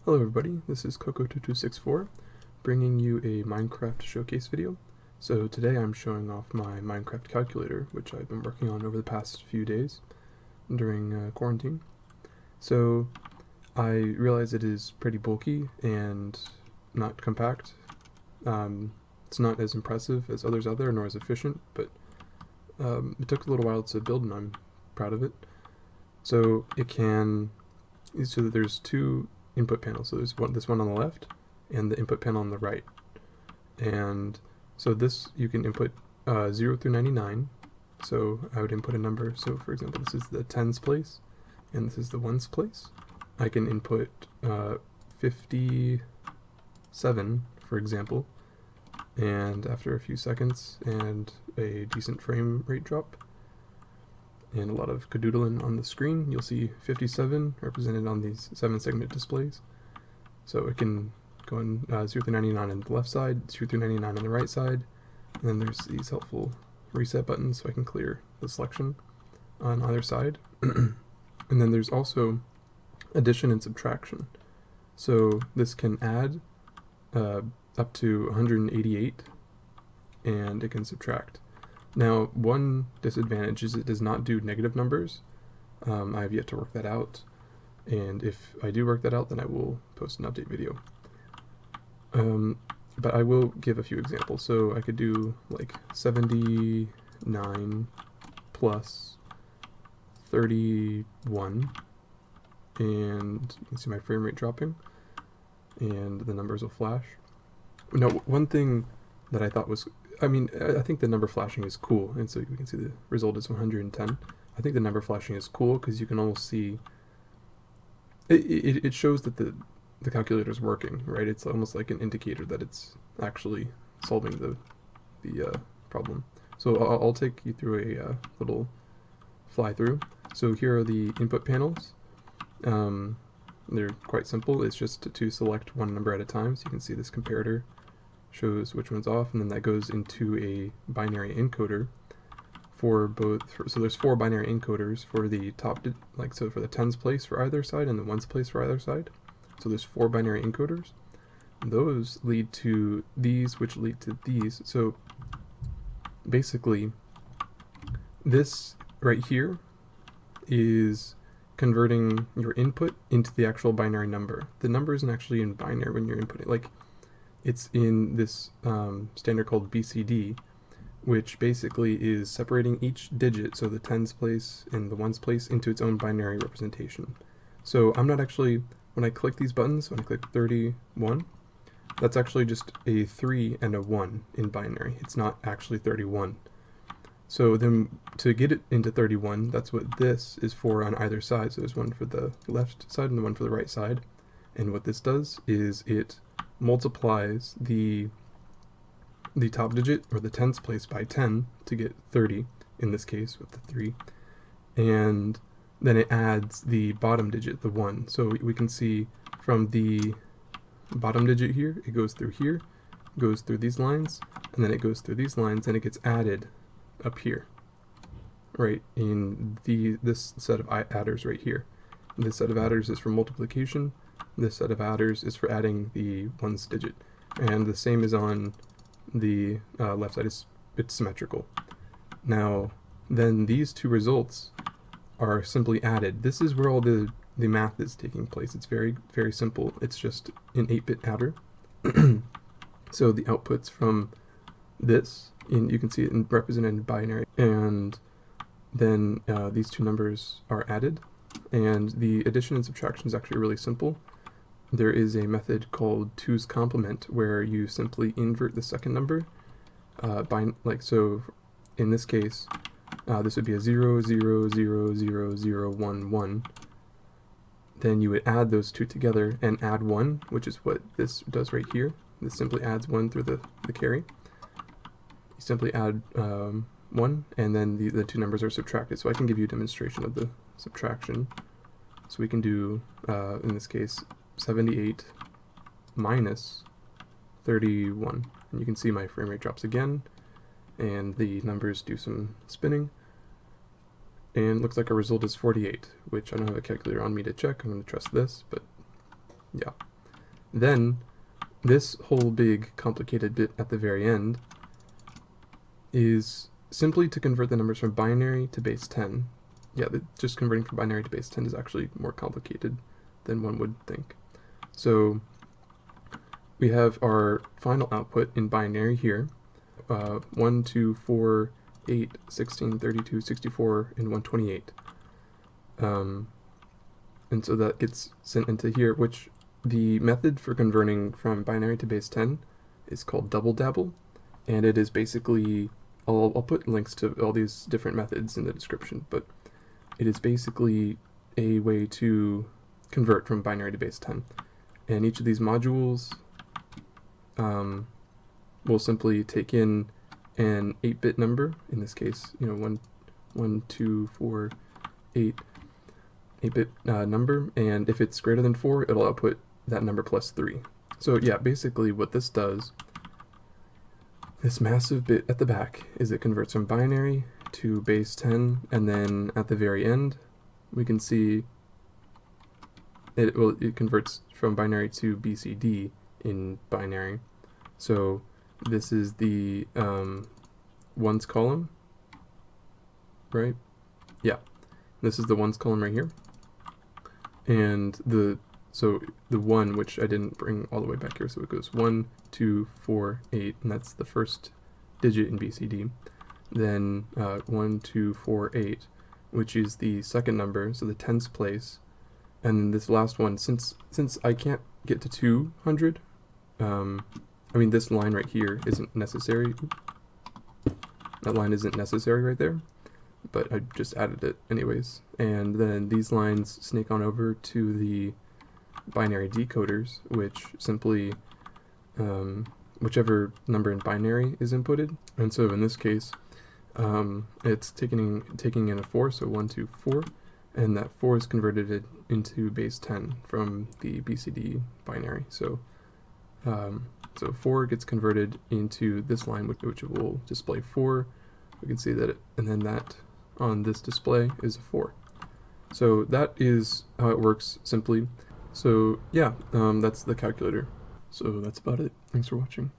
Hello everybody, this is Coco2264 bringing you a Minecraft showcase video. So today I'm showing off my Minecraft calculator, which I've been working on over the past few days during quarantine. So I realize it is pretty bulky and not compact. It's not as impressive as others out there, nor as efficient, but it took a little while to build and I'm proud of it. So there's two input panels. So there's this one on the left and the input panel on the right. And so this, you can input 0 through 99. So I would input a number. So for example, this is the tens place and this is the ones place. I can input 57, for example, and after a few seconds and a decent frame rate drop and a lot of cadoodling on the screen, you'll see 57 represented on these 7-segment displays. So it can go in 0 through 99 on the left side, 0 through 99 on the right side, and then there's these helpful reset buttons so I can clear the selection on either side. And then there's also addition and subtraction. So this can add up to 188 and it can subtract. Now, one disadvantage is it does not do negative numbers. I have yet to work that out, and if I do work that out, then I will post an update video. But I will give a few examples. So I could do like 79 plus 31, and you can see my frame rate dropping, and the numbers will flash. Now, one thing that I thought was, I think the number flashing is cool, and so we can see the result is 110. I think the number flashing is cool because you can almost see, it shows that the calculator is working, right? It's almost like an indicator that it's actually solving the problem. So I'll take you through a little fly through. So here are the input panels. They're quite simple. It's just to select one number at a time. So you can see this comparator shows which one's off, and then that goes into a binary encoder for both. So there's 4 binary encoders for the top, so for the tens place for either side and the ones place for either side. So there's 4 binary encoders. Those lead to these, which lead to these. So basically, this right here is converting your input into the actual binary number. The number isn't actually in binary when you're inputting. Like, it's in this standard called BCD, which basically is separating each digit, so the tens place and the ones place, into its own binary representation. So I'm not actually, when I click these buttons, when I click 31, that's actually just a 3 and a 1 in binary. It's not actually 31. So then to get it into 31, that's what this is for on either side. So there's one for the left side and the one for the right side. And what this does is it multiplies the top digit, or the tens place, by 10 to get 30, in this case with the 3, and then it adds the bottom digit, the 1. So we can see from the bottom digit here, it goes through here, goes through these lines, and then it goes through these lines, and it gets added up here, right in this set of adders right here. And this set of adders is for multiplication. This set of adders is for adding the ones digit, and the same is on the left side. It's symmetrical. Now, then these two results are simply added. This is where all the math is taking place. It's very, very simple. It's just an 8-bit adder. So the outputs from this, you can see it represented in binary, and then these two numbers are added, and the addition and subtraction is actually really simple. There is a method called 2's complement where you simply invert the second number, so in this case, this would be a 0, 0, 0, 0, 0, 1, 1. Then you would add those two together and add 1, which is what this does right here. This simply adds 1 through the carry. You simply add 1, and then the two numbers are subtracted. So I can give you a demonstration of the subtraction. So we can do, in this case, 78 minus 31. And you can see my frame rate drops again, and the numbers do some spinning. And looks like our result is 48, which I don't have a calculator on me to check. I'm going to trust this, but yeah. Then this whole big complicated bit at the very end is simply to convert the numbers from binary to base 10. Yeah, just converting from binary to base 10 is actually more complicated than one would think. So we have our final output in binary here, 1, 2, 4, 8, 16, 32, 64, and 128. And so that gets sent into here, which the method for converting from binary to base 10 is called Dabble, and it is basically, I'll put links to all these different methods in the description, but it is basically a way to convert from binary to base 10. And each of these modules will simply take in an 8-bit number, in this case, 1, 2, 4, 8, 8-bit number, and if it's greater than 4, it'll output that number plus 3. So yeah, basically what this does, this massive bit at the back, is it converts from binary to base 10, and then at the very end, we can see it converts from binary to BCD in binary. So this is the ones column, right? Yeah, this is the ones column right here, and so the 1, which I didn't bring all the way back here, so it goes 1, 2, 4, 8, and that's the first digit in BCD. Then 1, 2, 4, 8, which is the second number, so the tens place. And this last one, since I can't get to 200, I mean, this line right here isn't necessary. That line isn't necessary right there, but I just added it anyways. And then these lines snake on over to the binary decoders, which simply whichever number in binary is inputted. And so in this case, it's taking in a 4, so 1, 2, 4, and that 4 is converted into base 10 from the BCD binary. So so 4 gets converted into this line, which will display 4. We can see that and then that on this display is a 4. So that is how it works simply. So yeah, that's the calculator. So that's about it. Thanks for watching.